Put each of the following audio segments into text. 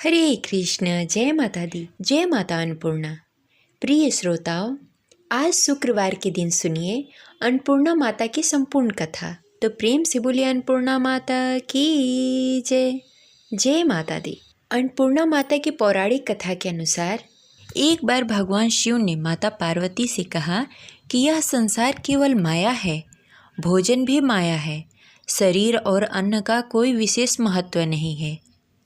हरे कृष्ण। जय माता दी, जय माता अन्नपूर्णा। प्रिय श्रोताओं, आज शुक्रवार के दिन सुनिए अन्नपूर्णा माता की संपूर्ण कथा। तो प्रेम से बोलिए अन्नपूर्णा माता की जय। जय माता दी। अन्नपूर्णा माता की पौराणिक कथा के अनुसार एक बार भगवान शिव ने माता पार्वती से कहा कि यह संसार केवल माया है, भोजन भी माया है, शरीर और अन्न का कोई विशेष महत्व नहीं है।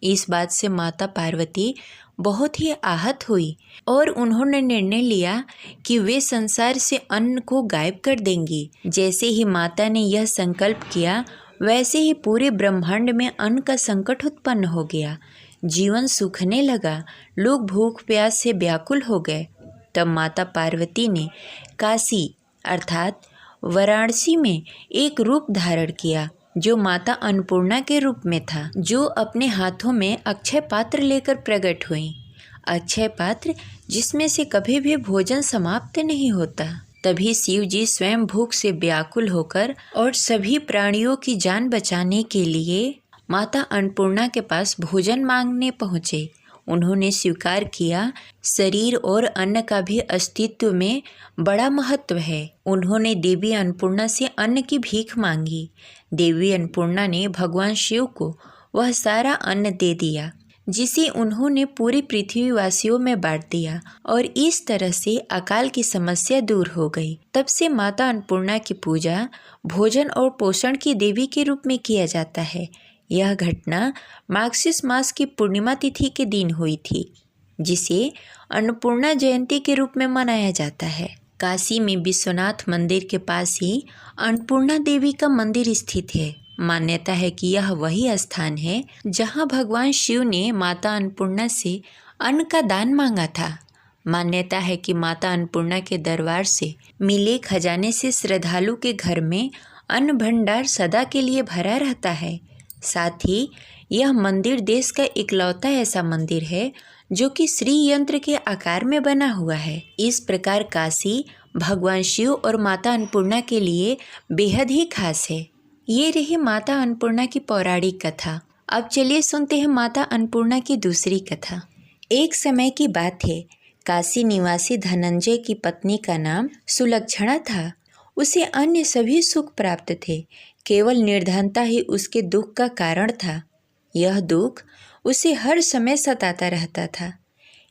इस बात से माता पार्वती बहुत ही आहत हुई और उन्होंने निर्णय लिया कि वे संसार से अन्न को गायब कर देंगी। जैसे ही माता ने यह संकल्प किया, वैसे ही पूरे ब्रह्मांड में अन्न का संकट उत्पन्न हो गया। जीवन सूखने लगा, लोग भूख प्यास से व्याकुल हो गए। तब माता पार्वती ने काशी अर्थात वाराणसी में एक रूप धारण किया, जो माता अन्नपूर्णा के रूप में था, जो अपने हाथों में अक्षय पात्र लेकर प्रकट हुई। अक्षय पात्र जिसमें से कभी भी भोजन समाप्त नहीं होता। तभी शिव जी स्वयं भूख से व्याकुल होकर और सभी प्राणियों की जान बचाने के लिए माता अन्नपूर्णा के पास भोजन मांगने पहुँचे। उन्होंने स्वीकार किया, शरीर और अन्न का भी अस्तित्व में बड़ा महत्व है। उन्होंने देवी अन्नपूर्णा से अन्न की भीख मांगी। देवी अन्नपूर्णा ने भगवान शिव को वह सारा अन्न दे दिया, जिसे उन्होंने पूरी पृथ्वीवासियों में बांट दिया, और इस तरह से अकाल की समस्या दूर हो गई। तब से माता अन्नपूर्णा की पूजा भोजन और पोषण की देवी के रूप में किया जाता है। यह घटना मार्गशीर्ष मास की पूर्णिमा तिथि के दिन हुई थी, जिसे अन्नपूर्णा जयंती के रूप में मनाया जाता है। काशी में विश्वनाथ मंदिर के पास ही अन्नपूर्णा देवी का मंदिर स्थित है। मान्यता है कि यह वही स्थान है जहां भगवान शिव ने माता अन्नपूर्णा से अन्न का दान मांगा था। मान्यता है कि माता अन्नपूर्णा के दरबार से मिले खजाने से श्रद्धालु के घर में अन्न भंडार सदा के लिए भरा रहता है। साथ ही यह मंदिर देश का इकलौता ऐसा मंदिर है जो कि श्री यंत्र के आकार में बना हुआ है। इस प्रकार काशी भगवान शिव और माता अन्नपूर्णा के लिए बेहद ही खास है। ये रही माता अन्नपूर्णा की पौराणिक कथा। अब चलिए सुनते हैं माता अन्नपूर्णा की दूसरी कथा। एक समय की बात है, काशी निवासी धनंजय की पत्नी का नाम सुलक्षणा था। उसे अन्य सभी सुख प्राप्त थे, केवल निर्धनता ही उसके दुख का कारण था। यह दुख उसे हर समय सताता रहता था।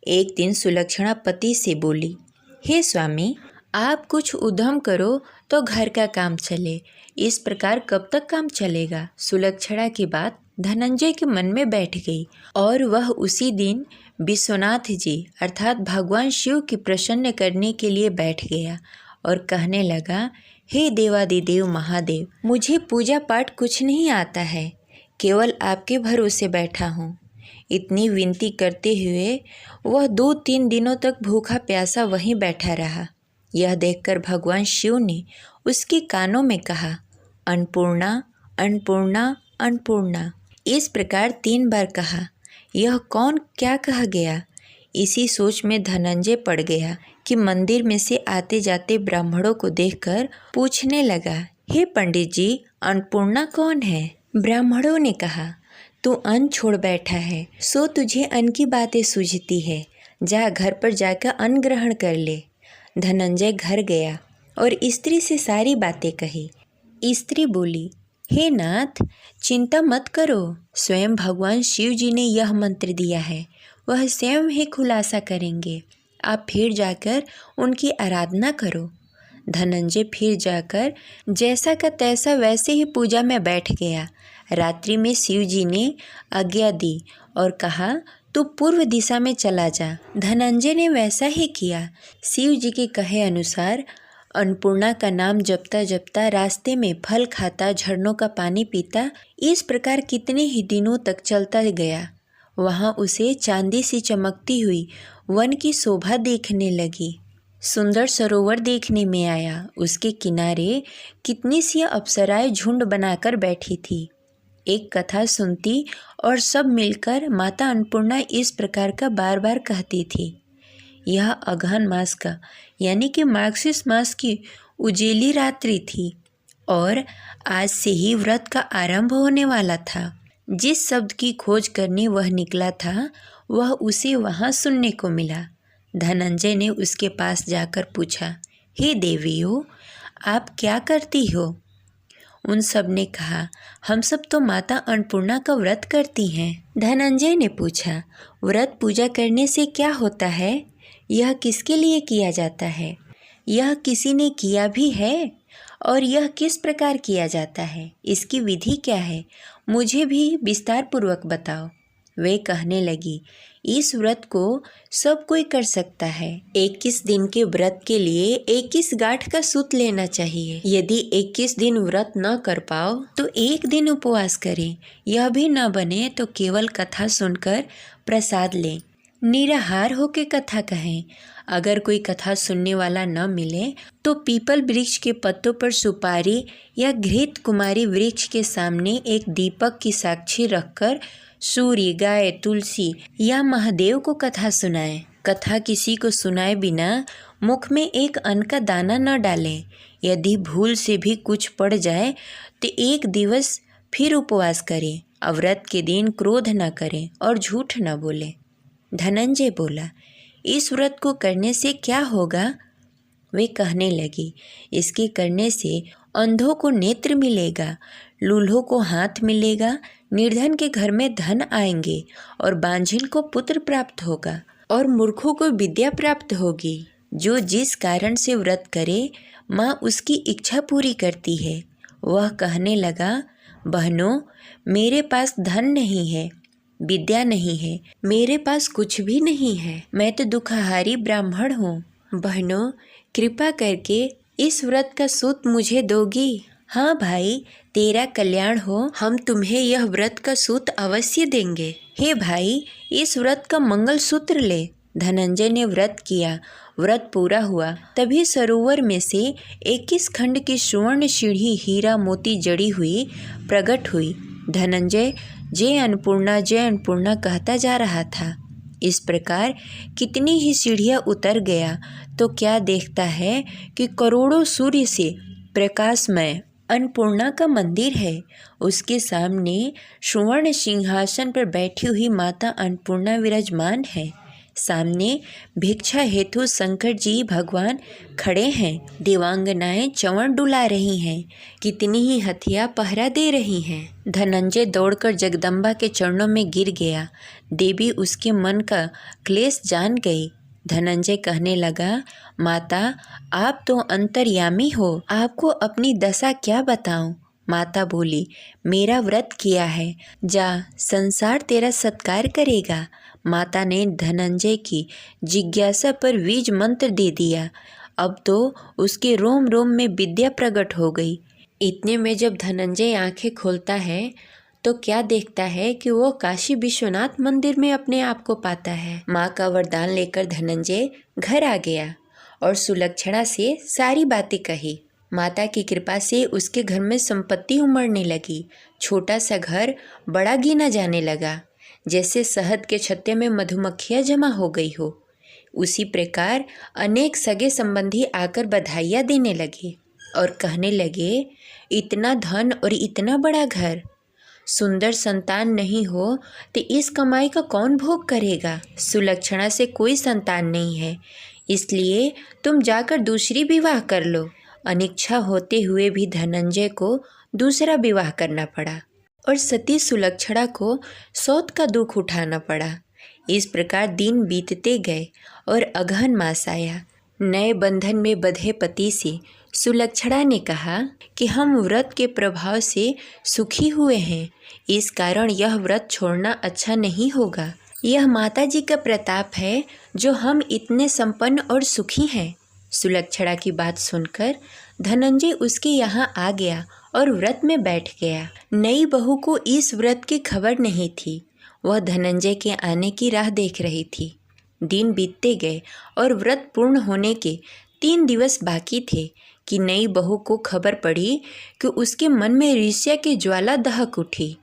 एक दिन सुलक्षणा पति से बोली, हे स्वामी, आप कुछ उद्यम करो तो घर का काम चले। इस प्रकार कब तक काम चलेगा? सुलक्षणा की बात धनंजय के मन में बैठ गई और वह उसी दिन विश्वनाथ जी अर्थात भगवान शिव की प्रसन्न करने के लिए बैठ गया और कहने लगा, हे देवादिदेव महादेव, मुझे पूजा पाठ कुछ नहीं आता है, केवल आपके भरोसे बैठा हूँ। इतनी विनती करते हुए वह 2-3 दिनों तक भूखा प्यासा वहीं बैठा रहा। यह देखकर भगवान शिव ने उसके कानों में कहा, अन्नपूर्णा अन्नपूर्णा अन्नपूर्णा। इस प्रकार 3 बार कहा। यह कौन क्या कह गया? इसी सोच में धनंजय पड़ गया कि मंदिर में से आते जाते ब्राह्मणों को देखकर पूछने लगा, हे पंडित जी, अन्नपूर्णा कौन है? ब्राह्मणों ने कहा, तू अन्न छोड़ बैठा है, सो तुझे अन्न की बातें सूझती है। जा घर पर जाकर अन्न ग्रहण कर ले। धनंजय घर गया और स्त्री से सारी बातें कही। स्त्री बोली, हे नाथ, चिंता मत करो, स्वयं भगवान शिव जी ने यह मंत्र दिया है, वह स्वयं ही खुलासा करेंगे। आप फिर जाकर उनकी आराधना करो। धनंजय फिर जाकर जैसा का तैसा वैसे ही पूजा में बैठ गया। रात्रि में शिव जी ने आज्ञा दी और कहा, तू पूर्व दिशा में चला जा। धनंजय ने वैसा ही किया। शिव जी के कहे अनुसार अन्नपूर्णा का नाम जपता जपता रास्ते में फल खाता, झरनों का पानी पीता, इस प्रकार कितने ही दिनों तक चलता गया। वहाँ उसे चांदी सी चमकती हुई वन की शोभा देखने लगी। सुंदर सरोवर देखने में आया। उसके किनारे कितनी सी अप्सराएं झुंड बनाकर बैठी थी। एक कथा सुनती और सब मिलकर माता अन्नपूर्णा इस प्रकार का बार बार कहती थी। यह अगहन मास का यानी कि मार्गशीर्ष मास की उजेली रात्रि थी और आज से ही व्रत का आरंभ होने वाला था। जिस शब्द की खोज करने वह निकला था वह उसे वहाँ सुनने को मिला। धनंजय ने उसके पास जाकर पूछा, हे देवियों, आप क्या करती हो? उन सब ने कहा, हम सब तो माता अन्नपूर्णा का व्रत करती हैं। धनंजय ने पूछा, व्रत पूजा करने से क्या होता है? यह किसके लिए किया जाता है? यह किसी ने किया भी है? और यह किस प्रकार किया जाता है? इसकी विधि क्या है? मुझे भी विस्तार पूर्वक बताओ। वे कहने लगी, इस व्रत को सब कोई कर सकता है। 21 दिन के व्रत के लिए 21 गांठ का सूत लेना चाहिए। यदि 21 दिन व्रत न कर पाओ तो एक दिन उपवास करें। यह भी न बने तो केवल कथा सुनकर प्रसाद लें। निराहार होकर कथा कहें। अगर कोई कथा सुनने वाला न मिले तो पीपल वृक्ष के पत्तों पर सुपारी या घृत कुमारी वृक्ष के सामने एक दीपक की साक्षी रखकर सूर्य, गाय, तुलसी या महादेव को कथा सुनाएं। कथा किसी को सुनाए बिना मुख में एक अन्न का दाना न डालें। यदि भूल से भी कुछ पड़ जाए तो एक दिवस फिर उपवास करें। व्रत के दिन क्रोध न करें और झूठ न बोलें। धनंजय बोला, इस व्रत को करने से क्या होगा? वे कहने लगी, इसके करने से अंधों को नेत्र मिलेगा, लूल्हों को हाथ मिलेगा, निर्धन के घर में धन आएंगे और बांझिन को पुत्र प्राप्त होगा और मूर्खों को विद्या प्राप्त होगी। जो जिस कारण से व्रत करे माँ उसकी इच्छा पूरी करती है। वह कहने लगा, बहनों, मेरे पास धन नहीं है, विद्या नहीं है, मेरे पास कुछ भी नहीं है। मैं तो दुखहारी ब्राह्मण हूँ। बहनों, कृपा करके इस व्रत का सूत मुझे दोगी? हाँ भाई, तेरा कल्याण हो, हम तुम्हें यह व्रत का सूत अवश्य देंगे। हे भाई, इस व्रत का मंगल सूत्र ले। धनंजय ने व्रत किया। व्रत पूरा हुआ तभी सरोवर में से 21 खंड की सुवर्ण सीढ़ी हीरा मोती जड़ी हुई प्रकट हुई। धनंजय जय अन्नपूर्णा कहता जा रहा था। इस प्रकार कितनी ही सीढ़ियाँ उतर गया तो क्या देखता है कि करोड़ों सूर्य से प्रकाशमय अन्नपूर्णा का मंदिर है। उसके सामने सुवर्ण सिंहासन पर बैठी हुई माता अन्नपूर्णा विराजमान है। सामने भिक्षा हेतु शंकर जी भगवान खड़े हैं। देवांगनाएं चंवर डुला रही हैं। कितनी ही हथिया पहरा दे रही हैं। धनंजय दौड़कर जगदम्बा के चरणों में गिर गया। देवी उसके मन का क्लेश जान गई। धनंजय कहने लगा, माता, आप तो अंतर्यामी हो, आपको अपनी दशा क्या बताऊं? माता बोली, मेरा व्रत किया है, जा, संसार तेरा सत्कार करेगा। माता ने धनंजय की जिज्ञासा पर बीज मंत्र दे दिया। अब तो उसके रोम रोम में विद्या प्रकट हो गई। इतने में जब धनंजय आंखें खोलता है तो क्या देखता है कि वो काशी विश्वनाथ मंदिर में अपने आप को पाता है। माँ का वरदान लेकर धनंजय घर आ गया और सुलक्षणा से सारी बातें कही। माता की कृपा से उसके घर में संपत्ति उमड़ने लगी। छोटा सा घर बड़ा गिना जाने लगा। जैसे शहद के छत्ते में मधुमक्खियाँ जमा हो गई हो, उसी प्रकार अनेक सगे संबंधी आकर बधाइयाँ देने लगे और कहने लगे, इतना धन और इतना बड़ा घर, सुंदर संतान नहीं हो तो इस कमाई का कौन भोग करेगा? सुलक्षणा से कोई संतान नहीं है, इसलिए तुम जाकर दूसरी विवाह कर लो। अनिच्छा होते हुए भी धनंजय को दूसरा विवाह करना पड़ा और सती सुलक्षणा को सौत का दुख उठाना पड़ा। इस प्रकार दिन बीतते गए और अगहन मास आया। नए बंधन में बंधे पति से सुलक्षणा ने कहा कि हम व्रत के प्रभाव से सुखी हुए हैं, इस कारण यह व्रत छोड़ना अच्छा नहीं होगा। यह माता जी का प्रताप है जो हम इतने संपन्न और सुखी हैं। सुलक्षणा की बात सुनकर धनंजय उसके यहाँ आ गया और व्रत में बैठ गया। नई बहू को इस व्रत की खबर नहीं थी। वह धनंजय के आने की राह देख रही थी। दिन बीतते गए और व्रत पूर्ण होने के 3 दिवस बाकी थे कि नई बहू को खबर पड़ी कि उसके मन में ईर्ष्या की ज्वाला दहक उठी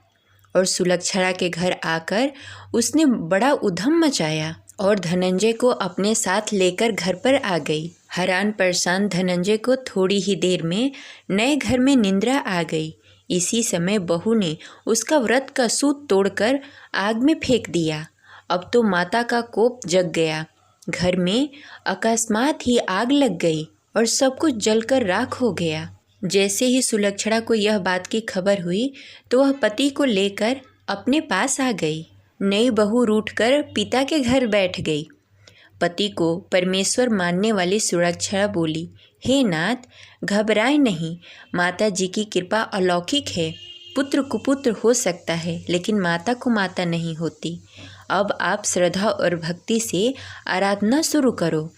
और सुलक्षणा के घर आकर उसने बड़ा उधम मचाया और धनंजय को अपने साथ लेकर घर पर आ गई। हैरान परेशान धनंजय को थोड़ी ही देर में नए घर में निंद्रा आ गई। इसी समय बहू ने उसका व्रत का सूत तोड़कर आग में फेंक दिया। अब तो माता का कोप जग गया। घर में अकस्मात ही आग लग गई और सब कुछ जलकर राख हो गया। जैसे ही सुलक्षणा को यह बात की खबर हुई तो वह पति को लेकर अपने पास आ गई। नई बहू रूठकर पिता के घर बैठ गई। पति को परमेश्वर मानने वाली सुलक्षणा बोली, हे नाथ, घबराए नहीं, माता जी की कृपा अलौकिक है। पुत्र कुपुत्र हो सकता है लेकिन माता को माता नहीं होती। अब आप श्रद्धा और भक्ति से आराधना शुरू करो,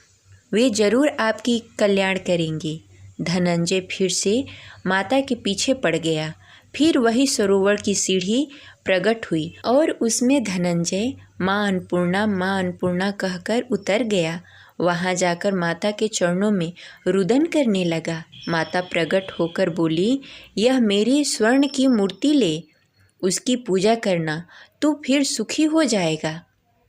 वे जरूर आपकी कल्याण करेंगी। धनंजय फिर से माता के पीछे पड़ गया। फिर वही सरोवर की सीढ़ी प्रकट हुई और उसमें धनंजय माँ अन्नपूर्णा कहकर उतर गया। वहाँ जाकर माता के चरणों में रुदन करने लगा। माता प्रकट होकर बोली, यह मेरी स्वर्ण की मूर्ति ले, उसकी पूजा करना, तू फिर सुखी हो जाएगा।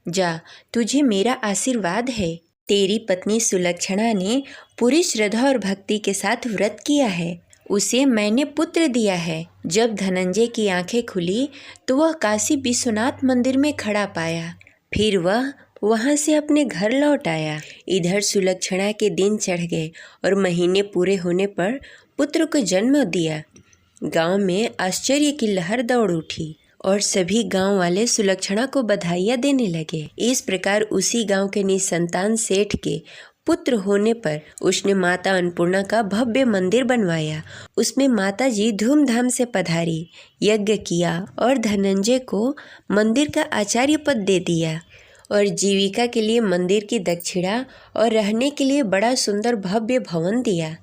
जा, तुझे मेरा आशीर्वाद है। तेरी पत्नी सुलक्षणा ने पूरी श्रद्धा और भक्ति के साथ व्रत किया है, उसे मैंने पुत्र दिया है। जब धनंजय की आंखें खुली तो वह काशी विश्वनाथ मंदिर में खड़ा पाया। फिर वह वहां से अपने घर लौट आया। इधर सुलक्षणा के दिन चढ़ गए और महीने पूरे होने पर पुत्र को जन्म दिया। गांव में आश्चर्य की लहर दौड़ उठी और सभी गांव वाले सुलक्षणा को बधाइयाँ देने लगे। इस प्रकार उसी गांव के निसंतान सेठ के पुत्र होने पर उसने माता अन्नपूर्णा का भव्य मंदिर बनवाया। उसमें माता जी धूमधाम से पधारी, यज्ञ किया और धनंजय को मंदिर का आचार्य पद दे दिया और जीविका के लिए मंदिर की दक्षिणा और रहने के लिए बड़ा सुंदर भव्य भवन दिया।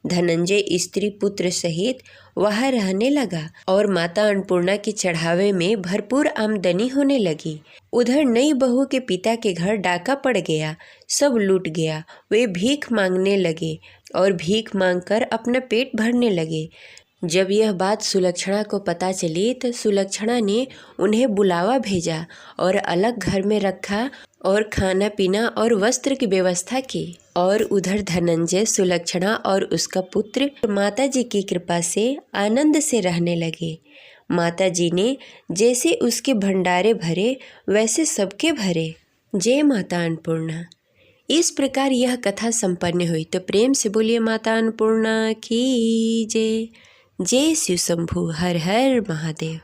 धनंजय स्त्री पुत्र सहित वहाँ रहने लगा और माता अन्नपूर्णा के चढ़ावे में भरपूर आमदनी होने लगी। उधर नई बहू के पिता के घर डाका पड़ गया, सब लूट गया। वे भीख मांगने लगे और भीख मांगकर अपना पेट भरने लगे। जब यह बात सुलक्षणा को पता चली तो सुलक्षणा ने उन्हें बुलावा भेजा और अलग घर में रखा और खाना पीना और वस्त्र की व्यवस्था की। और उधर धनंजय, सुलक्षणा और उसका पुत्र माता जी की कृपा से आनंद से रहने लगे। माता जी ने जैसे उसके भंडारे भरे वैसे सबके भरे। जय माता अन्नपूर्णा। इस प्रकार यह कथा संपन्न हुई। तो प्रेम से बोलिए माता अन्नपूर्णा की जय। जय शिव शंभु। हर हर महादेव।